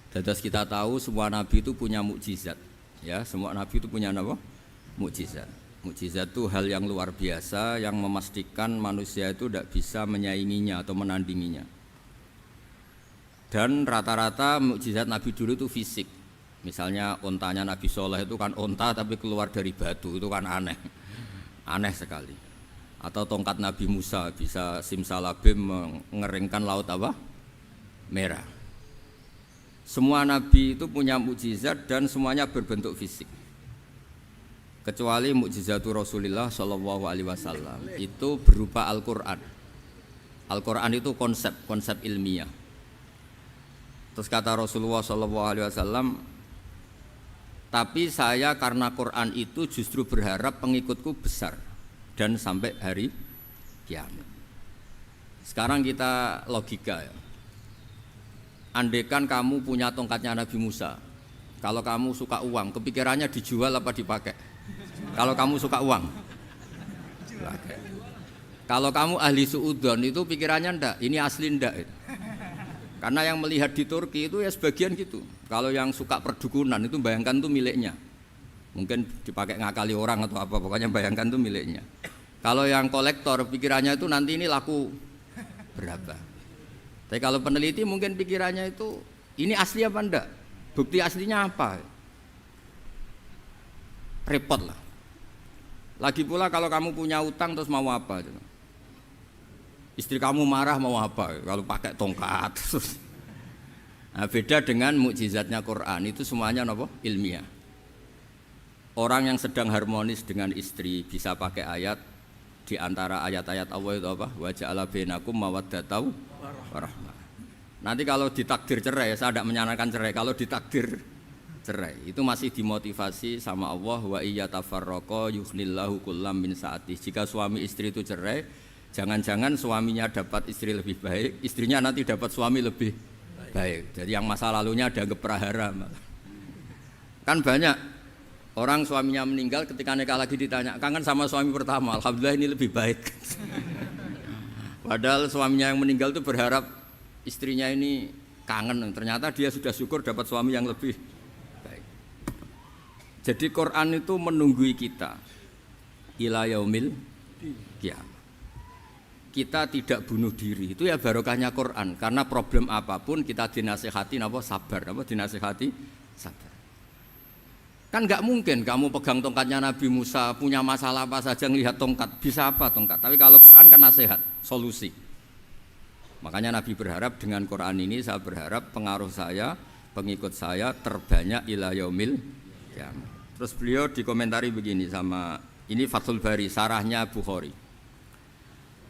Dados kita tahu semua nabi itu punya mukjizat. Ya, semua nabi itu punya apa? Mukjizat. Mukjizat itu hal yang luar biasa yang memastikan manusia itu tidak bisa menyainginya atau menandinginya. Dan rata-rata mukjizat nabi dulu itu fisik. Misalnya ontanya Nabi Soleh itu kan onta tapi keluar dari batu, itu kan aneh. Aneh sekali. Atau tongkat Nabi Musa bisa simsalabim mengeringkan laut apa? Merah. Semua nabi itu punya mukjizat dan semuanya berbentuk fisik. Kecuali mukjizatul Rasulullah Shallallahu Alaihi Wasallam itu berupa Al-Quran. Al-Quran itu konsep ilmiah. Terus kata Rasulullah Shallallahu Alaihi Wasallam, tapi saya karena Quran itu justru berharap pengikutku besar dan sampai hari kiamat. Sekarang kita logika ya. Andekan kamu punya tongkatnya Nabi Musa, kalau kamu suka uang, kepikirannya dijual apa dipakai? Kalau kamu suka uang, dipakai. Kalau kamu ahli suudon itu pikirannya ndak, ini asli ndak. Karena yang melihat di Turki itu ya sebagian gitu. Kalau yang suka perdukunan itu bayangkan itu miliknya. Mungkin dipakai ngakali orang atau apa, pokoknya bayangkan itu miliknya. Kalau yang kolektor pikirannya itu nanti ini laku berapa. Tapi kalau peneliti mungkin pikirannya itu ini asli apa enggak? Bukti aslinya apa? Repot lah. Lagi pula kalau kamu punya utang terus mau apa? Istri kamu marah mau apa? Kalau pakai tongkat. Nah, beda dengan mukjizatnya Quran itu semuanya apa? Ilmiah. Orang yang sedang harmonis dengan istri bisa pakai ayat di antara ayat-ayat Allah itu apa? Wa ja'ala bainakum mawaddatan warahmah. Nanti kalau ditakdir cerai, saya tidak menyarankan cerai. Kalau ditakdir cerai, itu masih dimotivasi sama Allah wa iyyatafarraqa yughnillahu kullam min sa'ati. Jika suami istri itu cerai, jangan-jangan suaminya dapat istri lebih baik, istrinya nanti dapat suami lebih baik. Jadi yang masa lalunya ada prahara. Kan banyak orang suaminya meninggal ketika nikah lagi ditanya, kangen sama suami pertama, alhamdulillah ini lebih baik. Padahal suaminya yang meninggal itu berharap istrinya ini kangen, ternyata dia sudah syukur dapat suami yang lebih baik. Jadi Quran itu menunggui kita ila yaumil qiyamah. Kita tidak bunuh diri, itu ya barokahnya Quran. Karena problem apapun kita dinasihati apa sabar, apa dinasihati sabar. Kan nggak mungkin kamu pegang tongkatnya Nabi Musa, punya masalah apa saja ngelihat tongkat, bisa apa tongkat. Tapi kalau Quran kan nasihat, solusi. Makanya Nabi berharap dengan Quran ini, saya berharap pengaruh saya, pengikut saya terbanyak ila yaumil qiyamah. Terus beliau dikomentari begini sama, ini Fathul Bari, sarahnya Bukhari.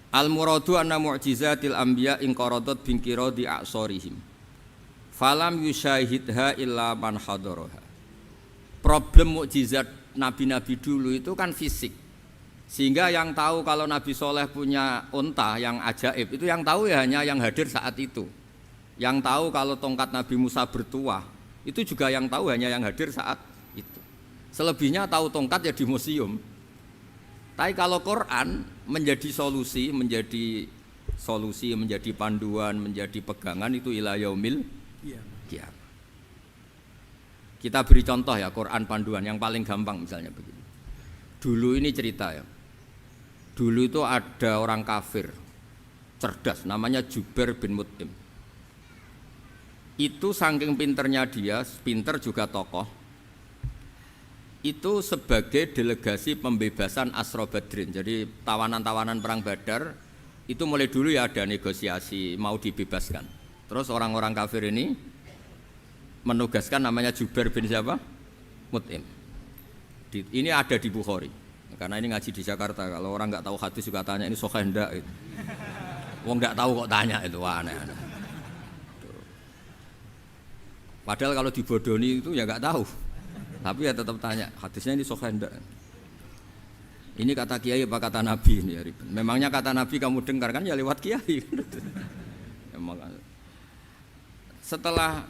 Al-muradu anna mu'jizatil anbiya inqaradat binqiradi a'sorihim. Falam yusyahidha illa man hadaraha. Problem mukjizat nabi-nabi dulu itu kan fisik, sehingga yang tahu kalau Nabi Soleh punya unta yang ajaib itu yang tahu ya hanya yang hadir saat itu. Yang tahu kalau tongkat Nabi Musa bertuah itu juga yang tahu hanya yang hadir saat itu. Selebihnya tahu tongkat ya di museum. Tapi kalau Quran menjadi solusi, menjadi panduan, menjadi pegangan itu ila yaumil qiyamah. Kita beri contoh ya, Quran panduan yang paling gampang misalnya begini. Dulu ini cerita ya. Dulu itu ada orang kafir cerdas namanya Jubair bin Mut'im. Itu saking pinternya dia, pinter juga tokoh. Itu sebagai delegasi pembebasan Asra Badrin. Jadi tawanan-tawanan perang Badar itu mulai dulu ya ada negosiasi mau dibebaskan. Terus orang-orang kafir ini menugaskan namanya Jubair bin siapa? Mut'im. Ini ada di Bukhari. Karena ini ngaji di Jakarta. Kalau orang nggak tahu hadis juga tanya ini sahih enggak gitu. Wong nggak tahu kok tanya itu aneh-aneh. Padahal kalau dibodoni itu ya nggak tahu. Tapi ya tetap tanya hadisnya ini sahih enggak. Ini kata kiai apa kata nabi ini ya ribet. Memangnya kata nabi kamu dengar kan ya lewat kiai. Setelah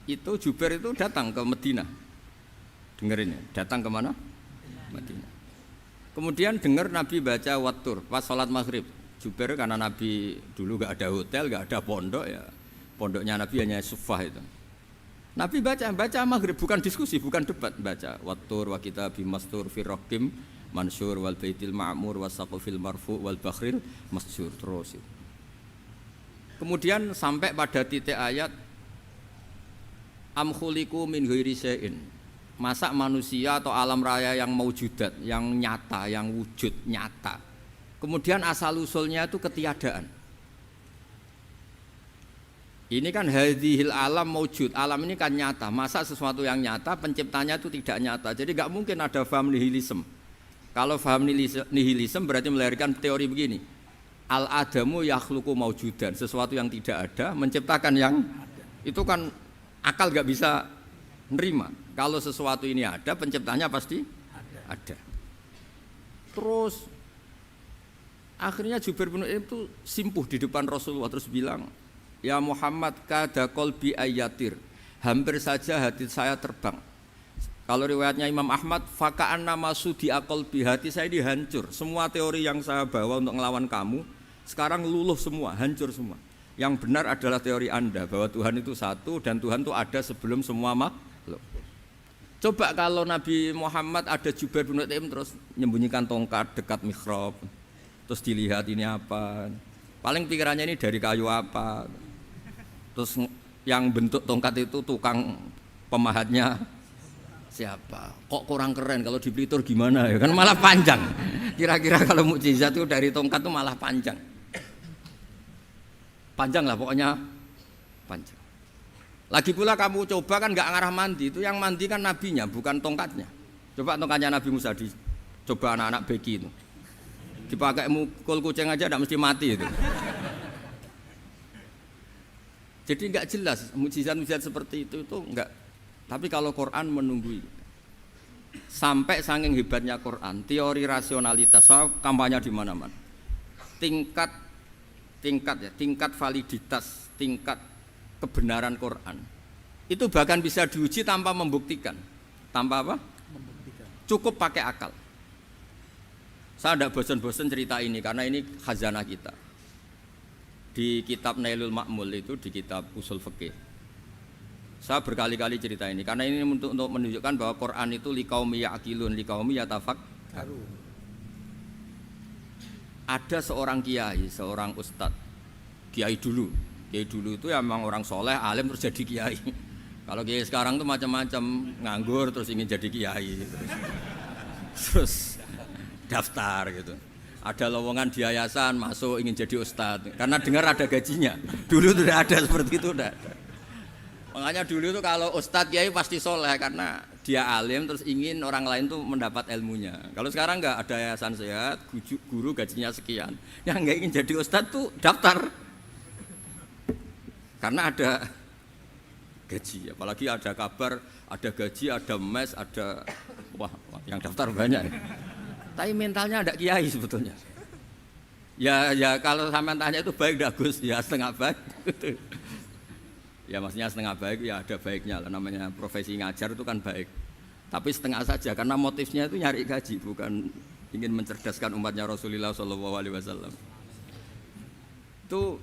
itu Jubair itu datang ke Medina. Dengerin ya, datang ke mana? Medina. Kemudian dengar Nabi baca Wattur pas sholat maghrib. Jubair karena Nabi dulu gak ada hotel, gak ada pondok ya. Pondoknya Nabi hanya sufah itu. Nabi baca maghrib, bukan diskusi, bukan debat, baca wattur wa kitabim mastur fi raqim mansur wal baitil ma'mur wasaqfil marfu wal bakhril masjur terus. Kemudian sampai pada titik ayat am khuliqu min ghairi syai'in. Masa manusia atau alam raya yang maujudat, yang nyata, yang wujud nyata. Kemudian asal usulnya itu ketiadaan. Ini kan hadhil alam maujud, alam ini kan nyata. Masa sesuatu yang nyata penciptanya itu tidak nyata. Jadi enggak mungkin ada faham nihilisme. Kalau faham nihilisme berarti melahirkan teori begini. Al adamu yakhluqu maujudan, sesuatu yang tidak ada menciptakan yang itu kan akal enggak bisa nerima. Kalau sesuatu ini ada, penciptanya pasti ada. Terus akhirnya Jubair bin Mut'im itu simpuh di depan Rasulullah terus bilang, "Ya Muhammad kada qalbi ayatir." Hampir saja hati saya terbang. Kalau riwayatnya Imam Ahmad, faka'anna masudi qalbi, hati saya dihancur. Semua teori yang saya bawa untuk ngelawan kamu sekarang luluh semua, hancur semua. Yang benar adalah teori Anda bahwa Tuhan itu satu dan Tuhan itu ada sebelum semua makhluk. Coba kalau Nabi Muhammad ada Jubair bin Mut'im terus menyembunyikan tongkat dekat mihrab. Terus dilihat ini apa? Paling pikirannya ini dari kayu apa? Terus yang bentuk tongkat itu tukang pemahatnya siapa? Kok kurang keren kalau di Blitar gimana ya? Kan malah panjang. Kira-kira kalau mukjizat itu dari tongkat itu malah panjang. Panjang lah pokoknya panjang. Lagi pula kamu coba kan nggak ngarah mandi, itu yang mandi kan nabinya bukan tongkatnya. Coba tongkatnya Nabi Musa dicoba anak-anak beki itu. Dipakai mukul kucing aja tidak mesti mati itu. Jadi nggak jelas mukjizat-mukjizat seperti itu nggak. Tapi kalau Quran menunggui. Sampai saking hebatnya Quran, teori rasionalitas, soal kampanye di mana-mana. Tingkat validitas, tingkat kebenaran Quran itu bahkan bisa diuji tanpa membuktikan. Tanpa apa? Membuktikan. Cukup pakai akal. Saya tidak bosan-bosan cerita ini karena ini khazanah kita. Di kitab Nailul Ma'mul itu, di kitab Usul Fiqih, saya berkali-kali cerita ini karena ini untuk menunjukkan bahwa Quran itu liqaumi ya'qilun, liqaumi yatafakkarun. Ada seorang kiai, seorang ustadz, kiai dulu itu ya memang orang soleh, alim terus jadi kiai. Kalau kiai sekarang tuh macam-macam, nganggur terus ingin jadi kiai, terus daftar gitu. Ada lowongan di yayasan masuk ingin jadi ustadz karena dengar ada gajinya. Dulu tidak ada seperti itu, tidak ada. Makanya dulu tuh kalau ustadz kiai pasti soleh karena dia alim terus ingin orang lain tuh mendapat ilmunya. Kalau sekarang nggak ada yayasan sehat, guru gajinya sekian. Yang nggak ingin jadi ustadz tuh daftar karena ada gaji. Apalagi ada kabar, ada gaji, ada mes, ada wah yang daftar banyak. Tapi mentalnya ada kiai sebetulnya. Ya kalau sampean tanya itu baik dah Gus, ya setengah baik. Ya maksudnya setengah baik ya ada baiknya lah, namanya profesi ngajar itu kan baik. Tapi setengah saja karena motifnya itu nyari gaji, bukan ingin mencerdaskan umatnya Rasulullah SAW. Itu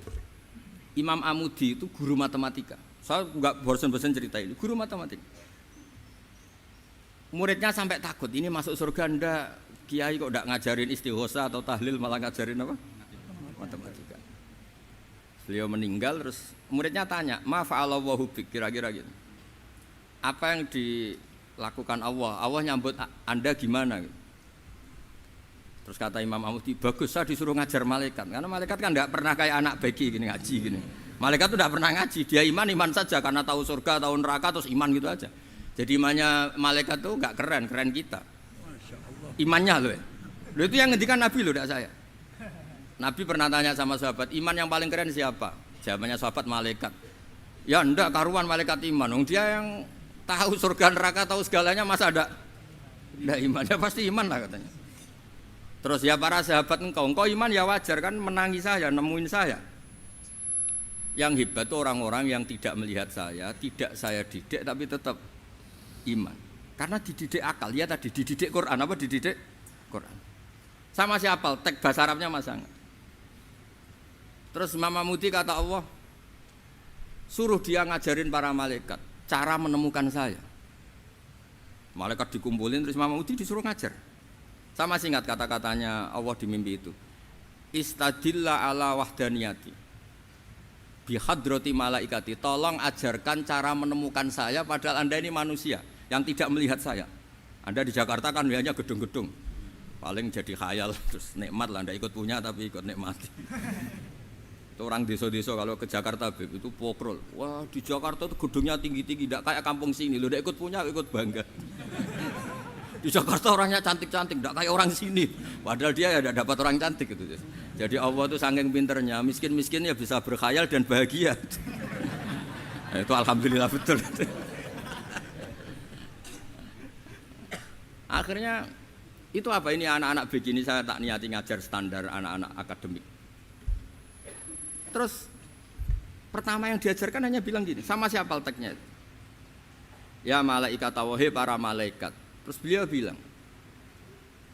Imam Amudi itu guru matematika. Saya enggak bosan-bosan cerita ini, guru matematika. Muridnya sampai takut, ini masuk surga ndak? Kiai kok enggak ngajarin istighosa atau tahlil malah ngajarin apa? Matematika. Beliau meninggal terus muridnya tanya, "Ma fa'alallahu bik?" Kira-kira gitu. Apa yang dilakukan Allah? Allah nyambut Anda gimana? Terus kata Imam Amudi, "Bagus, saya disuruh ngajar malaikat." Karena malaikat kan enggak pernah kayak anak beki gini ngaji gini. Malaikat itu enggak pernah ngaji, dia iman saja karena tahu surga, tahu neraka terus iman gitu aja. Jadi imannya malaikat tuh enggak keren kita. Imannya loh. Loh itu yang ngendikan Nabi loh, enggak saya. Nabi pernah tanya sama sahabat, iman yang paling keren siapa? Jawabannya sahabat malaikat. Ya enggak karuan malaikat iman. Dia yang tahu surga neraka, tahu segalanya masa ada iman? Ya pasti iman lah katanya. Terus ya para sahabat engkau iman ya wajar kan menangi saya, nemuin saya. Yang hebat itu orang-orang yang tidak melihat saya, tidak saya didik tapi tetap iman. Karena dididik akal, ya tadi dididik Quran, apa dididik Quran. Sama siapa? Teks bahasa Arabnya masang. Terus Imam Amudi kata Allah, suruh dia ngajarin para malaikat. cara menemukan saya. Malaikat dikumpulin terus Imam Mahmudi disuruh ngajar. Saya masih ingat kata-katanya Allah di mimpi itu. Istadilla ala wahdaniyati bihadrati malaikati, tolong ajarkan cara menemukan saya padahal Anda ini manusia yang tidak melihat saya. Anda di Jakarta kan hanya gedung-gedung, paling jadi khayal terus nikmat lah, Anda ikut punya tapi ikut nikmati. Itu orang desa-desa kalau ke Jakarta itu pokrol. Wah di Jakarta itu gedungnya tinggi-tinggi, tidak kayak kampung sini. Lo ikut punya, ikut bangga. Di Jakarta orangnya cantik-cantik, tidak kayak orang sini. Padahal dia ya tidak dapat orang cantik gitu. Jadi Allah itu saking pinternya, miskin-miskin ya bisa berkhayal dan bahagia. Nah, itu alhamdulillah betul. Akhirnya itu apa ini anak-anak begini saya tak niati ngajar standar anak-anak akademik. Terus pertama yang diajarkan hanya bilang gini, sama siapa teknya? Ya malaikat tawahib para malaikat. Terus beliau bilang,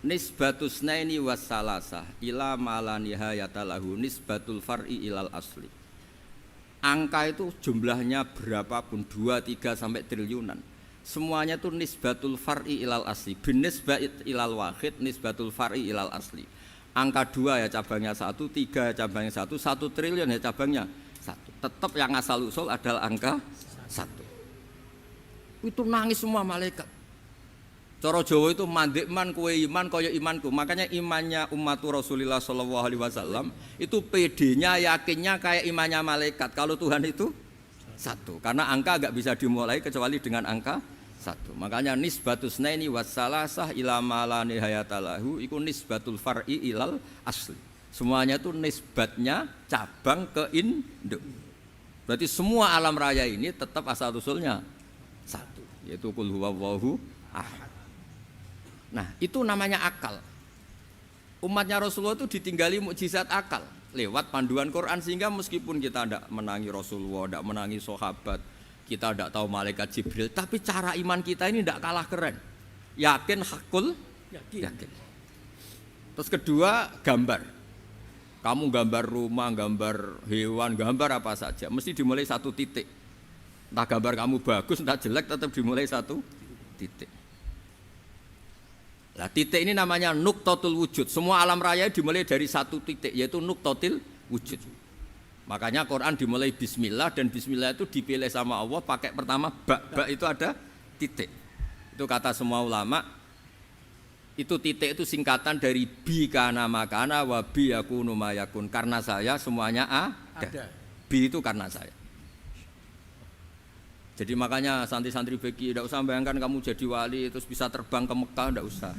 nisbatus naini wassalasah ila mala nihayata lahu nisbatul far'i ilal asli. Angka itu jumlahnya berapapun 2, 3 sampai triliunan. Semuanya itu nisbatul far'i ilal asli. Bin nisbat ilal wahid nisbatul far'i ilal asli. Angka 2 ya cabangnya 1, 3 ya cabangnya 1, 1 triliun ya cabangnya 1. Tetap yang asal usul adalah angka 1. Itu nangis semua malaikat. Cara Jawa itu mandekman kue iman kaya imanku. Makanya imannya umat Rasulullah sallallahu alaihi wasallam itu PD-nya yakinnya kayak imannya malaikat. Kalau Tuhan itu 1. Karena angka enggak bisa dimulai kecuali dengan angka 1. Makanya nisbatus naini wassalasah ila ma la nihayata lahu iku nisbatul far'i ilal asli. Semuanya itu nisbatnya cabang ke induk. Berarti semua alam raya ini tetap asal usulnya 1, yaitu qul huwallahu ahad. Nah, itu namanya akal. Umatnya Rasulullah itu ditinggali mukjizat akal lewat panduan Quran sehingga meskipun kita tidak menangi Rasulullah, tidak menangi sahabat, kita tidak tahu malaikat Jibril, tapi cara iman kita ini tidak kalah keren. Yakin hakul yakin. Terus kedua, gambar. Kamu gambar rumah, gambar hewan, gambar apa saja, mesti dimulai 1 titik. Entah gambar kamu bagus, entah jelek, tetap dimulai 1 titik. Nah, titik ini namanya nuqtatul wujud. Semua alam raya dimulai dari 1 titik, yaitu nuqtatil wujud. Makanya Quran dimulai bismillah, dan bismillah itu dipilih sama Allah pakai pertama ba itu ada titik. Itu kata semua ulama. Itu titik itu singkatan dari bi kana makana wa bi yakunu mayakun. Karena saya semuanya ada. Bi itu karena saya. Jadi makanya santri-santri beki tidak usah bayangkan kamu jadi wali terus bisa terbang ke Mekah, tidak usah.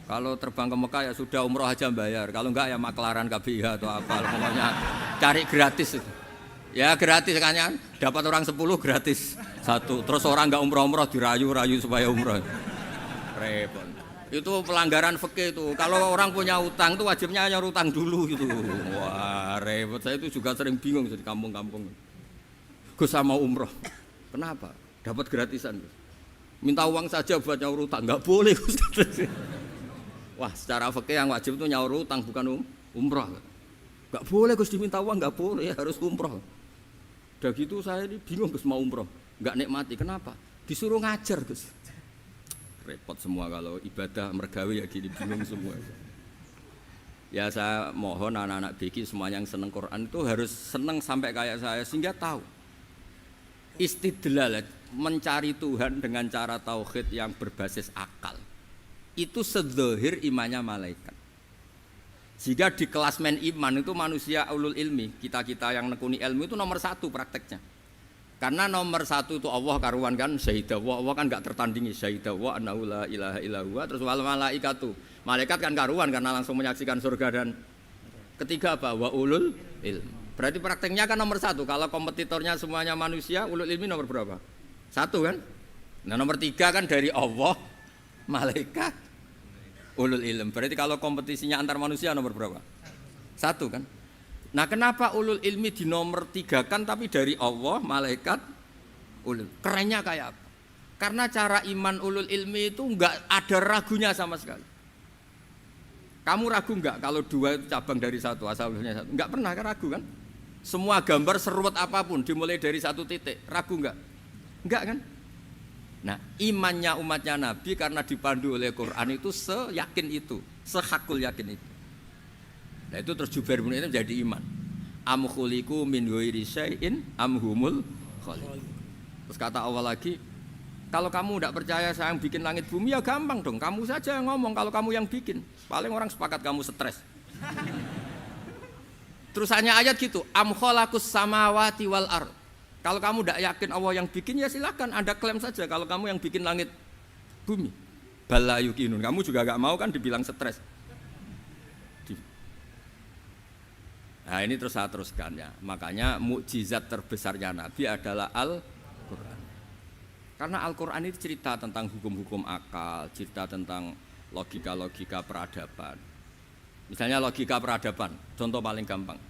Kalau terbang ke Mekah ya sudah umroh aja bayar. Kalau enggak ya maklaran KBH atau apa, pokoknya cari gratis. Ya gratis kan ya, dapat orang 10 gratis 1. Terus orang enggak umroh-umroh dirayu-rayu supaya umroh. Repot. Itu pelanggaran fikih itu. Kalau orang punya utang itu wajibnya nyaur utang dulu gitu. Wah repot. Saya itu juga sering bingung di kampung-kampung. Gus sama umroh. Kenapa? Dapat gratisan. Minta uang saja buat nyaur utang, enggak boleh. Wah, secara fikih yang wajib itu nyaur utang bukan umroh. Enggak boleh Gus diminta uang, enggak boleh, harus umroh. Udah gitu saya ini bingung Gus mau umroh, enggak nikmati. Kenapa? Disuruh ngajar Gus. Repot semua kalau ibadah mergawe ya gini bingung semua. Ya saya mohon anak-anak BK semuanya yang seneng Quran itu harus seneng sampai kayak saya sehingga tahu. Istidlal mencari Tuhan dengan cara tauhid yang berbasis akal itu sedzahir imannya malaikat. Jika di klasmen iman itu manusia ulul ilmi, kita-kita yang nekuni ilmu itu nomor 1 prakteknya. Karena nomor 1 itu Allah karuan kan syahidah Allah kan enggak tertandingi syahidah wa annahu la ilaha illallah. Terus wal malaikatu, malaikat kan karuan karena langsung menyaksikan surga. Dan ketiga apa? Wa ulul ilmi. Berarti prakteknya kan nomor 1. Kalau kompetitornya semuanya manusia, ulul ilmi nomor berapa? 1 kan? Nah nomor 3 kan dari Allah, malaikat, ulul ilm. Berarti kalau kompetisinya antar manusia nomor berapa? 1 kan? Nah kenapa ulul ilmi di nomor 3 kan tapi dari Allah, malaikat, ulul. Kerennya kayak apa? Karena cara iman ulul ilmi itu enggak ada ragunya sama sekali. Kamu ragu enggak kalau 2 itu cabang dari 1, asal usulnya 1? Enggak pernah kan ragu kan? Semua gambar seruat apapun dimulai dari 1 titik, ragu enggak? Enggak kan? Nah, imannya umatnya Nabi karena dipandu oleh Quran itu seyakin itu, sehakul yakin itu. Nah itu terus Jubair bin Mut'im jadi iman. Am khuliqu min ghairi syai'in am humul khaliq. Terus kata Allah lagi, kalau kamu tidak percaya saya yang bikin langit bumi ya gampang dong, kamu saja yang ngomong kalau kamu yang bikin. Paling orang sepakat kamu stres. Terus hanya ayat gitu, am khalaqus samawati wal ard. Kalau kamu tidak yakin Allah yang bikin ya silakan Anda klaim saja kalau kamu yang bikin langit bumi. Bala yuqinun. Kamu juga gak mau kan dibilang stres. Nah ini terus saya teruskan ya. Makanya mukjizat terbesarnya Nabi adalah Al-Quran. Karena Al-Quran itu cerita tentang hukum-hukum akal, cerita tentang logika-logika peradaban. Misalnya logika peradaban, contoh paling gampang.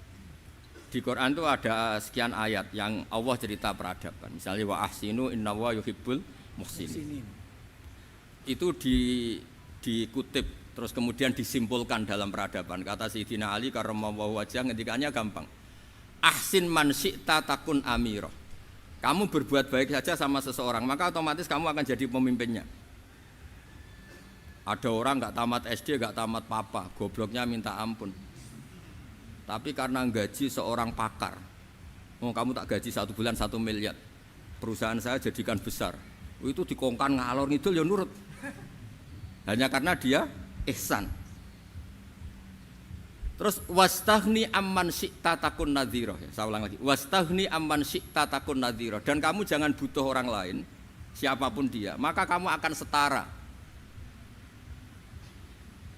Di Quran itu ada sekian ayat yang Allah cerita peradaban. Misalnya wa ahsinu innallaha yuhibbul muhsinin. Itu dikutip terus kemudian disimpulkan dalam peradaban. Kata Sayyidina Ali karramallahu wajhah ngendikannya gampang. Ahsin man syi'ta takun amirah. Kamu berbuat baik saja sama seseorang, maka otomatis kamu akan jadi pemimpinnya. Ada orang enggak tamat SD, enggak tamat papa, gobloknya minta ampun. Tapi karena gaji seorang pakar, kamu tak gaji 1 bulan 1 miliar, perusahaan saya jadikan besar. Itu dikongkan ngalor ngidul ya nurut. Hanya karena dia ihsan. Terus wastaghni amman syi'ta takun nadhira. Saya ulang lagi. Wastaghni amman syi'ta takun nadhira. Dan kamu jangan butuh orang lain, siapapun dia, maka kamu akan setara.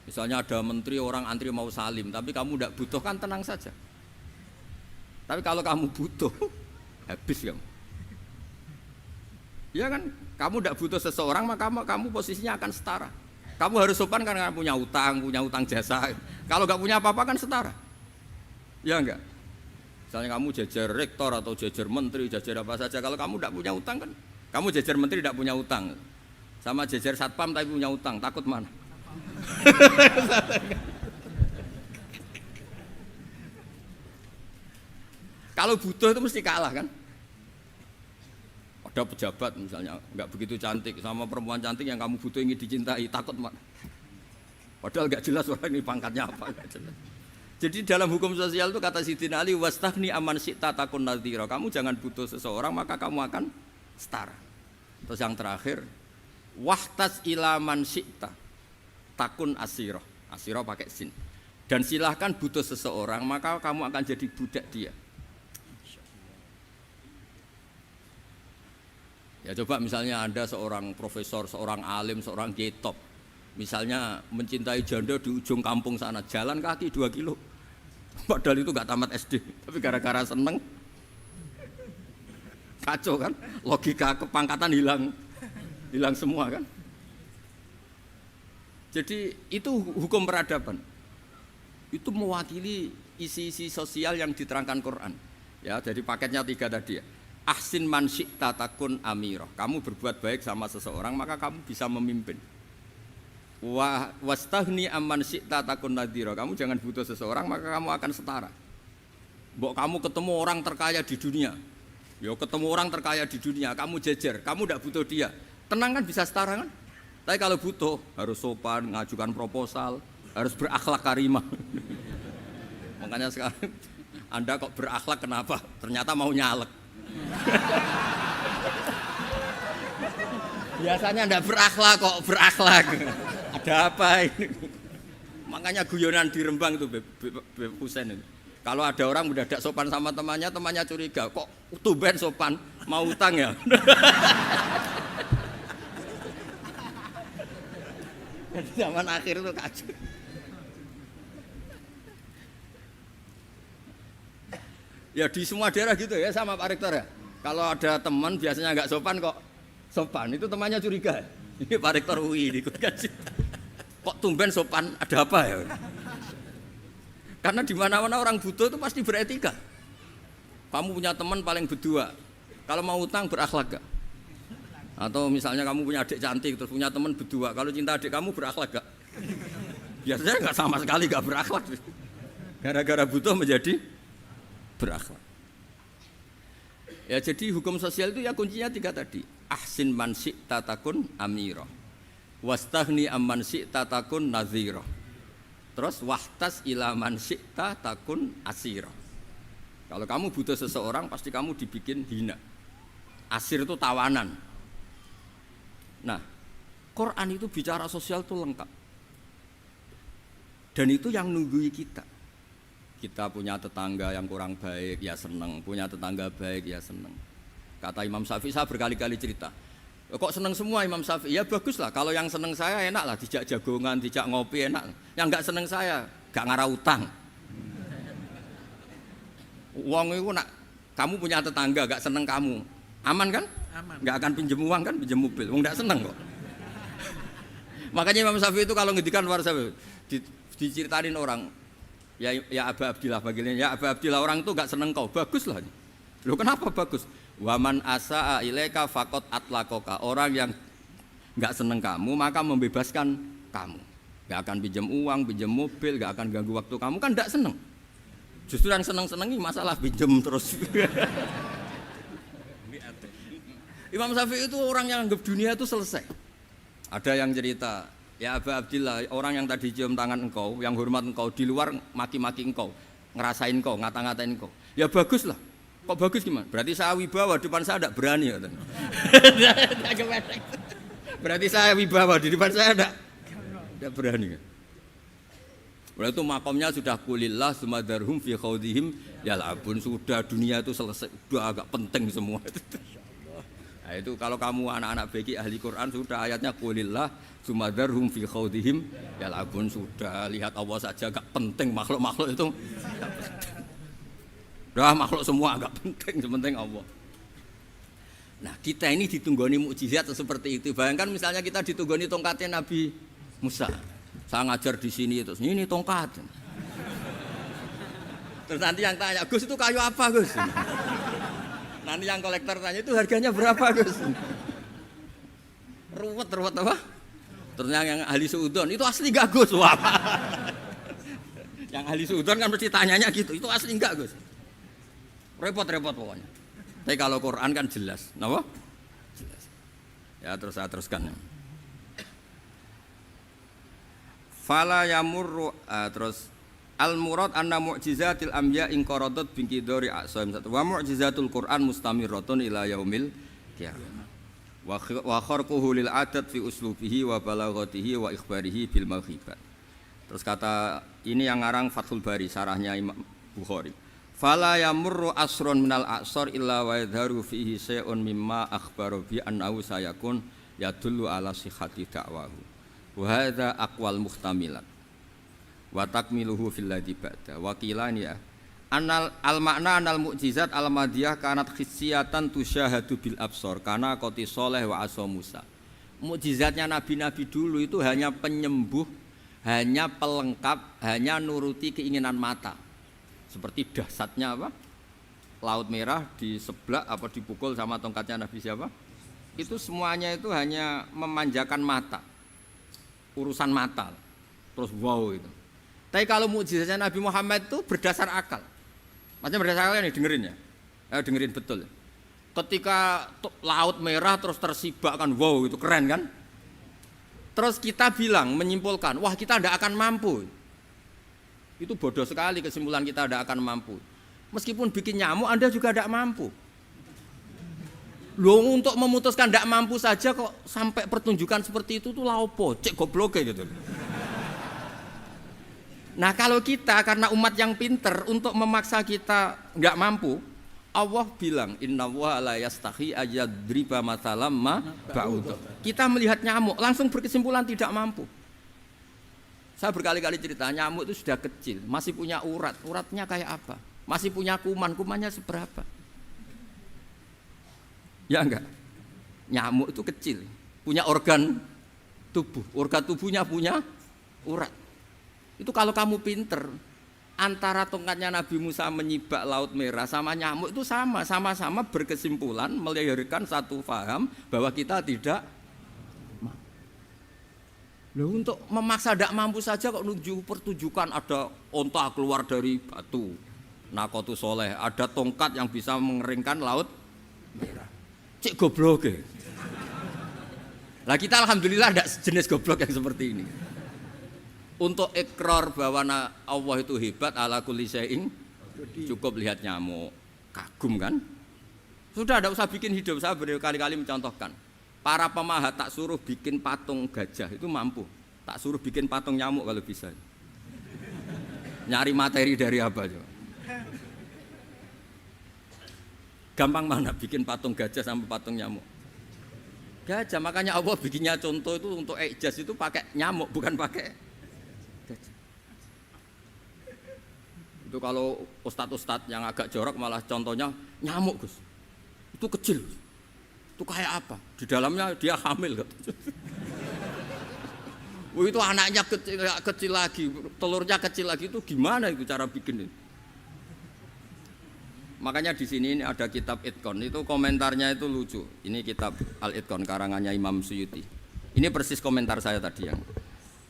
Misalnya ada menteri orang antri mau salim, tapi kamu tidak butuh kan tenang saja. Tapi kalau kamu butuh, habis kamu. Ya kan, kamu tidak butuh seseorang maka kamu posisinya akan setara. Kamu harus sopan karena punya utang jasa. Kalau nggak punya apa-apa kan setara. Ya enggak. Misalnya kamu jajar rektor atau jajar menteri, jajar apa saja. Kalau kamu tidak punya utang kan, kamu jajar menteri tidak punya utang. Sama jajar satpam tapi punya utang, takut mana? Kalau butuh itu mesti kalah kan? Ada pejabat misalnya nggak begitu cantik sama perempuan cantik yang kamu butuh ingin dicintai, takut mana? Padahal nggak jelas orang ini pangkatnya apa, nggak jelas. Jadi dalam hukum sosial itu kata Sayyidina Ali wastaghni amman syi'ta takun nadhira. Kamu jangan butuh seseorang maka kamu akan setara. Terus yang terakhir wahtas ila man syi'ta takun asirah. Asirah pakai sin. Dan silahkan butuh seseorang maka kamu akan jadi budak dia. Ya coba misalnya Anda seorang profesor, seorang alim, seorang kiai top. Misalnya mencintai janda di ujung kampung sana, jalan kaki 2 kilo. Padahal itu gak tamat SD, tapi gara-gara seneng kacau kan? Logika kepangkatan hilang semua kan? Jadi itu hukum peradaban. Itu mewakili isi-isi sosial yang diterangkan Quran. Ya, jadi paketnya 3 tadi ya. Ahsin man syi'ta takun amirah. Kamu berbuat baik sama seseorang maka kamu bisa memimpin. Wastaghni amman syi'ta takun nadhira. Kamu jangan butuh seseorang maka kamu akan setara. Mbok kamu ketemu orang terkaya di dunia. Ya ketemu orang terkaya di dunia, kamu jejer, kamu tidak butuh dia. Tenang kan bisa setara kan? Tapi kalau butuh harus sopan, ngajukan proposal, harus berakhlak karimah. Makanya sekarang Anda kok berakhlak kenapa? Ternyata mau nyalek. Biasanya ndak berakhlak kok berakhlak. Ada apa ini? Makanya guyonan di Rembang itu Beb Husain itu. Kalau ada orang udah tidak sopan sama temannya curiga. Kok tumben sopan, mau utang ya? Zaman akhir itu kacau. Ya di semua daerah gitu ya sama Pak Rektor ya. Kalau ada teman biasanya nggak sopan kok sopan, itu temannya curiga. Ini Pak Rektor UI ikut kaji. Kok tumben sopan, ada apa ya? Karena di mana-mana orang butuh itu pasti beretika. Kamu punya teman paling berdua, kalau mau utang berakhlak gak? Atau misalnya kamu punya adik cantik terus punya teman berdua, kalau cinta adik kamu berakhlak gak? Biasanya nggak sama sekali nggak berakhlak. Gara-gara butuh menjadi berakhlak. Ya jadi hukum sosial itu ya kuncinya 3 tadi. Ahsin man syi'ta takun amira. Wastaghni amman syi'ta takun nadhira. Terus wahtas ila man syi'ta takun asira. Kalau kamu butuh seseorang pasti kamu dibikin hina. Asir itu tawanan. Nah, Quran itu bicara sosial itu lengkap. Dan itu yang nunggui kita. Kita punya tetangga yang kurang baik, ya seneng. Punya tetangga baik, ya seneng. Kata Imam Syafi'i, saya berkali-kali cerita. Kok seneng semua Imam Syafi'i? Ya bagus lah, kalau yang seneng saya enak lah. Dijak jagongan, dijak ngopi enak. Yang enggak seneng saya, gak ngarah utang. Uang itu nak, kamu punya tetangga gak seneng kamu. Aman kan? Aman. Gak akan pinjem uang kan, pinjem mobil. Uang gak seneng kok. Makanya Imam Syafi'i itu kalau ngedikan luar Syafi'i, diceritain orang, ya Aba Abdillah bagian, ya Aba Abdillah orang itu gak seneng kau, bagus lah. Loh kenapa bagus? Waman asa'a ilaika faqad atlaqaka. Orang yang gak seneng kamu maka membebaskan kamu. Gak akan pinjam uang, pinjam mobil, gak akan ganggu waktu kamu, kan gak seneng. Justru yang seneng-senengi masalah pinjam terus. Imam Syafi'i itu orang yang anggap dunia itu selesai. Ada yang cerita, ya Aba Abdillah, orang yang tadi cium tangan engkau, yang hormat engkau, di luar maki-maki engkau, ngerasain engkau, ngata-ngatain engkau. Ya bagus lah. Kok bagus gimana? Berarti saya wibawa, depan saya tidak berani. Berarti saya wibawa, di depan saya tidak berani. Berarti itu makomnya sudah kulillah sumadarhum fi khawdihim yal'abun. Sudah dunia itu selesai, sudah agak penting semua. Nah itu kalau kamu anak-anak beki ahli Quran sudah ayatnya kulillah sumadarhum fi khawdihim yal'abun. Sudah lihat Allah saja agak penting, makhluk-makhluk itu agak penting. Dah makhluk semua agak penting, sepenting Allah. Nah kita ini ditunggoni mukjizat seperti itu. Bayangkan misalnya kita ditunggoni tongkatnya Nabi Musa. Saya ngajar di sini terus ini tongkat. Terus nanti yang tanya, Gus itu kayu apa Gus? Nanti yang kolektor tanya itu harganya berapa Gus? Ruwet apa? Terus yang ahli suudon itu asli gak Gus? Wah. Yang ahli suudon kan mesti tanyanya gitu, itu asli enggak Gus? Repot-repot pokoknya. Tapi kalau Quran kan jelas, kenapa? Jelas. Ya terus saya teruskan. Fala yamurru terus al murad anna mu'jizatil anbiya in qaradat bin qidari aqsam wa mu'jizatul Quran mustamirratun ila yaumil qiyamah. Wa kharquhu lil adat fi uslubihi wa balaghatihi wa ikhbarihi bil maghibat. Terus kata ini yang ngarang Fathul Bari sarahnya Imam Bukhari. Fala yamurru asrun minal aqsar illa wa yadharu fihi shay'un mimma akhbaru bi annahu sayakun yadullu ala sihhati da'wahu. Wa hadza aqwal muhtamilat. Wa takmiluhu fil ladzi ba'da. Wa qilani ya. Anal al makna anal mukjizat al madiyah kanat khissiyatan tusyahadu bil absar kana qati Shalih wa asa Musa. Mukjizatnya nabi-nabi dulu itu hanya penyembuh, hanya pelengkap, hanya nuruti keinginan mata. Seperti dahsyatnya apa? Laut Merah diseblak apa dipukul sama tongkatnya Nabi siapa? Itu semuanya itu hanya memanjakan mata. Urusan mata. Terus wow itu. Tapi kalau mukjizatnya Nabi Muhammad itu berdasar akal. Maksudnya berdasar akal nih dengerin ya. Dengerin betul. Ketika Laut Merah terus tersibak kan wow itu keren kan? Terus kita bilang menyimpulkan, wah kita tidak akan mampu. Itu bodoh sekali kesimpulan kita tidak akan mampu. Meskipun bikin nyamuk Anda juga tidak mampu. Loh untuk memutuskan tidak mampu saja kok sampai pertunjukan seperti itu tuh laopo, cek goblok gitu. Nah kalau kita karena umat yang pinter untuk memaksa kita nggak mampu, Allah bilang innallaha la yastahi ayadriba mathalam ma ba'ud. Kita melihat nyamuk langsung berkesimpulan tidak mampu. Saya berkali-kali cerita nyamuk itu sudah kecil, masih punya urat, uratnya kayak apa? Masih punya kuman, kumannya seberapa? Ya enggak? Nyamuk itu kecil, punya organ tubuhnya punya urat. Itu kalau kamu pinter, antara tongkatnya Nabi Musa menyibak Laut Merah sama nyamuk itu sama-sama berkesimpulan melahirkan satu faham bahwa kita tidak. Loh untuk memaksa tidak mampu saja kok menuju pertunjukan ada onta keluar dari batu. Naqatu Shalih, ada tongkat yang bisa mengeringkan Laut cek goblok ya. Lah kita alhamdulillah tidak jenis goblok yang seperti ini. Untuk ikrar bahwa Allah itu hebat ala kulli syai'in, cukup lihat nyamuk, kagum kan? Sudah tidak usah bikin hidup. Saya berkali-kali mencontohkan. Para pemahat tak suruh bikin patung gajah itu mampu. Tak suruh bikin patung nyamuk kalau bisa. Nyari materi dari apa coba? Gampang mana bikin patung gajah sampai patung nyamuk? Gajah, makanya Allah bikinnya contoh itu untuk ijaz itu pakai nyamuk bukan pakai gajah. Itu kalau ustadz-ustadz yang agak jorok malah contohnya nyamuk Gus. Itu kecil. Itu kayak apa? Di dalamnya dia hamil kan. Itu anaknya kecil lagi, telurnya kecil lagi, itu gimana itu cara bikin itu? Makanya di sini ini ada kitab Itqan, itu komentarnya itu lucu. Ini kitab Al-Itqan karangannya Imam Suyuti. Ini persis komentar saya tadi yang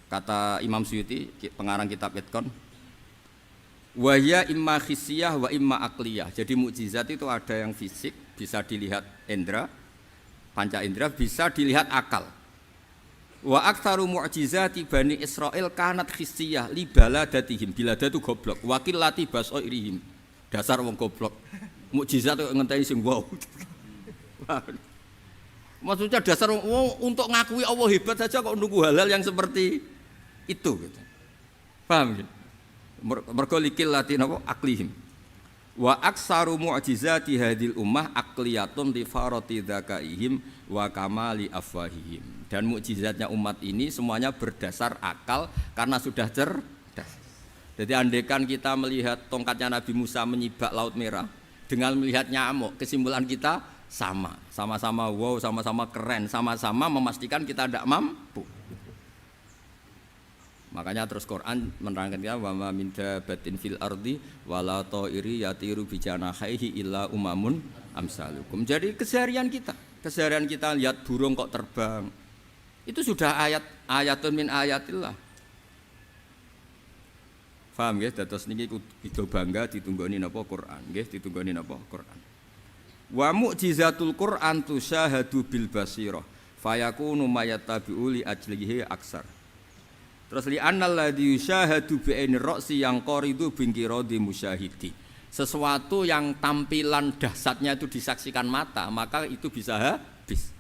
kata Imam Suyuti, pengarang kitab Itqan. Wa ya imma khissiyah wa imma aqliyah. Jadi mukjizat itu ada yang fisik, bisa dilihat indra, panca indra, bisa dilihat akal. Wa aktsaru mu'jizati Bani Israil kanat khissiyah li baladatihim. Bilada itu goblok. Wakil lati basoirihim. Dasar wong goblok. Mukjizat kok ngenteni sing wow. Maksudnya dasar wong untuk ngakui Allah hebat saja kok nunggu halal yang seperti itu gitu. Paham gitu? Mergo likil lati napa aklihim. Wa aktsaru mu'jizati hadil ummah aqliyatun li farati dzakaihim wa kamali afwahihim. Dan mukjizatnya umat ini semuanya berdasar akal karena sudah cerdas. Jadi andaikan kita melihat tongkatnya Nabi Musa menyibak Laut Merah dengan melihat nyamuk, kesimpulan kita sama-sama wow, sama-sama keren, sama-sama memastikan kita tidak mampu. Makanya terus Quran menerangkan kita wa ma min dabatin fil ardi wala ta'iri yatiru bi janahihi illa umamun amsalukum. Jadi keseharian kita lihat burung kok terbang. Itu sudah ayatun min ayatillah. Paham nggih? Dados niki kudu bangga ditunggoni napa Quran, nggih ditunggoni napa Quran. Wa mu'jizatul Quran tusyahadu bil basirah fayakunu mayattabi'u li ajlihi aksar. Terus li annal ladzi yusyahadu bi ainir ra'si yang qaridu bingkiradi musyahidi. Sesuatu yang tampilan dahsyatnya itu disaksikan mata, maka itu bisa habis.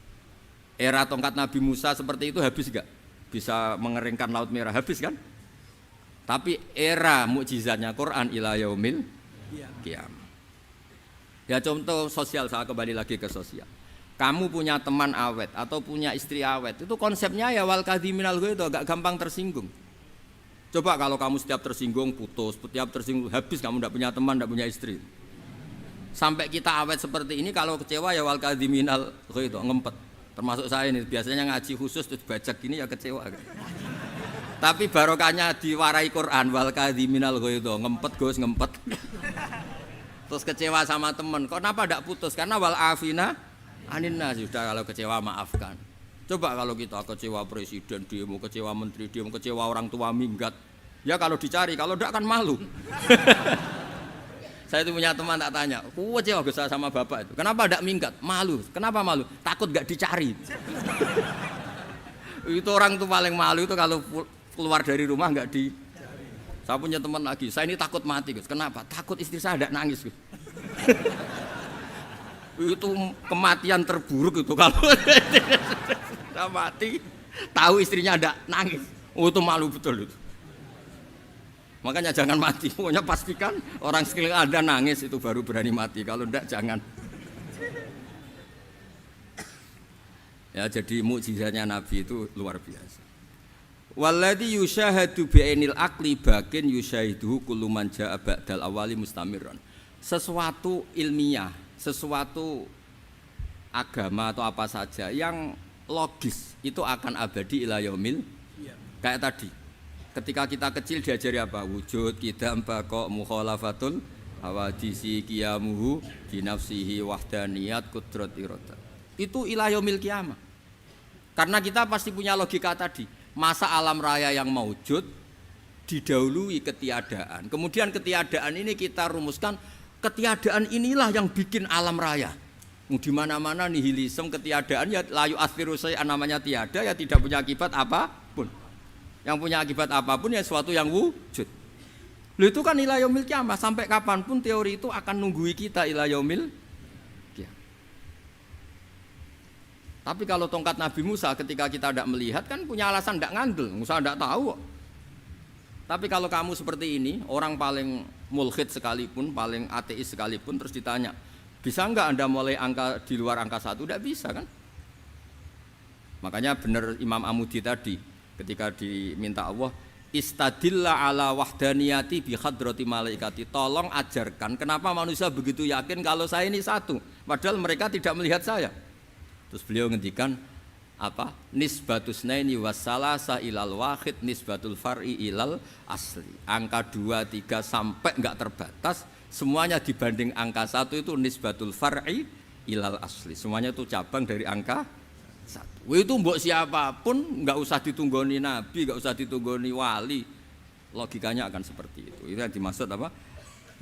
Era tongkat Nabi Musa seperti itu habis enggak? Bisa mengeringkan Laut Merah, habis kan? Tapi era mukjizatnya Quran ila yaumil qiyamah. Ya contoh sosial, saya kembali lagi ke sosial. Kamu punya teman awet atau punya istri awet, itu konsepnya ya wal kadhiminal ghaidh, itu agak gampang tersinggung. Coba kalau kamu setiap tersinggung putus, setiap tersinggung habis, kamu tidak punya teman, tidak punya istri. Sampai kita awet seperti ini, kalau kecewa ya wal kadhiminal ghaidh, ngempet. Termasuk saya ini, biasanya ngaji khusus terus bajak gini ya kecewa. Tapi barokahnya diwarai Quran wal kadhiminal ghaidh, ngempet Gus, ngempet. Terus kecewa sama teman, kok kenapa tidak putus? Karena wal afina aninna, sudah kalau kecewa maafkan. Coba kalau kita kecewa presiden demo, kecewa menteri demo, kecewa orang tua minggat, ya kalau dicari, kalau tidak kan malu. Saya itu punya teman tak tanya, kecewa Gus sama bapak itu, kenapa tidak minggat? Malu. Kenapa malu? Takut nggak dicari. Itu orang tuh paling malu itu kalau keluar dari rumah nggak di. Saya punya teman lagi, saya ini takut mati Gus. Kenapa? Takut istri saya tidak nangis Gus. Itu kematian terburuk itu kalau sudah mati, tahu istrinya tidak nangis. Oh itu malu betul itu. Makanya jangan mati, pokoknya pastikan orang sekeliling Anda nangis itu baru berani mati. Kalau tidak jangan. Ya jadi mukjizatnya Nabi itu luar biasa. Walladzi yusyahadu bi'ainil aqli bakin yusyahiduhu kullu man jaa ba'dal awali mustamirran. Sesuatu ilmiah, sesuatu agama atau apa saja yang logis itu akan abadi ila yaumil. Kayak tadi. Ketika kita kecil diajari apa? Wujud, qidam, baqa, mukhalafatul hawadisi, qiyamuhu binafsihi wahdaniyat qudrat iradah. Itu ila yaumil qiyamah. Karena kita pasti punya logika tadi. Masa alam raya yang maujud didahului ketiadaan. Kemudian ketiadaan ini kita rumuskan, ketiadaan inilah yang bikin alam raya. Di mana-mana nihilisme ketiadaan ya layu asfiru namanya tiada ya tidak punya akibat apapun. Yang punya akibat apapun ya sesuatu yang wujud. Lho itu kan ila yaumil kiamah, sampai kapanpun teori itu akan nunggui kita ila yaumil kiamah. Tapi kalau tongkat Nabi Musa ketika kita tidak melihat kan punya alasan tidak ngandel, Musa tidak tahu. Tapi kalau kamu seperti ini, orang paling mulhid sekalipun, paling ateis sekalipun terus ditanya, bisa enggak Anda mulai angka di luar angka 1? Tidak bisa kan? Makanya benar Imam Amudi tadi ketika diminta Allah istadilla ala wahdaniyati bi hadrati malaikati, tolong ajarkan kenapa manusia begitu yakin kalau saya ini satu padahal mereka tidak melihat saya. Terus beliau ngendikan apa? Nisbatus naini wassalasa ilal wahid nisbatul far'i ilal asli. Angka 2, 3 sampai enggak terbatas, semuanya dibanding angka 1 itu nisbatul far'i ilal asli. Semuanya itu cabang dari angka 1. Itu mbok siapapun enggak usah ditunggoni nabi, enggak usah ditunggoni wali. Logikanya akan seperti itu. Itu yang dimaksud apa?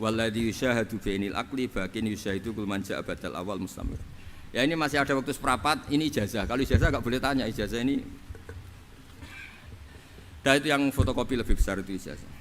Walladzi yusyahadu bainil aqli bakin yusyahidu kul man ja'a badal awal mustamir. Ya ini masih ada waktu seperempat, ini ijazah. Kalau ijazah enggak boleh tanya, ijazah ini. Dan itu yang fotokopi lebih besar itu ijazah.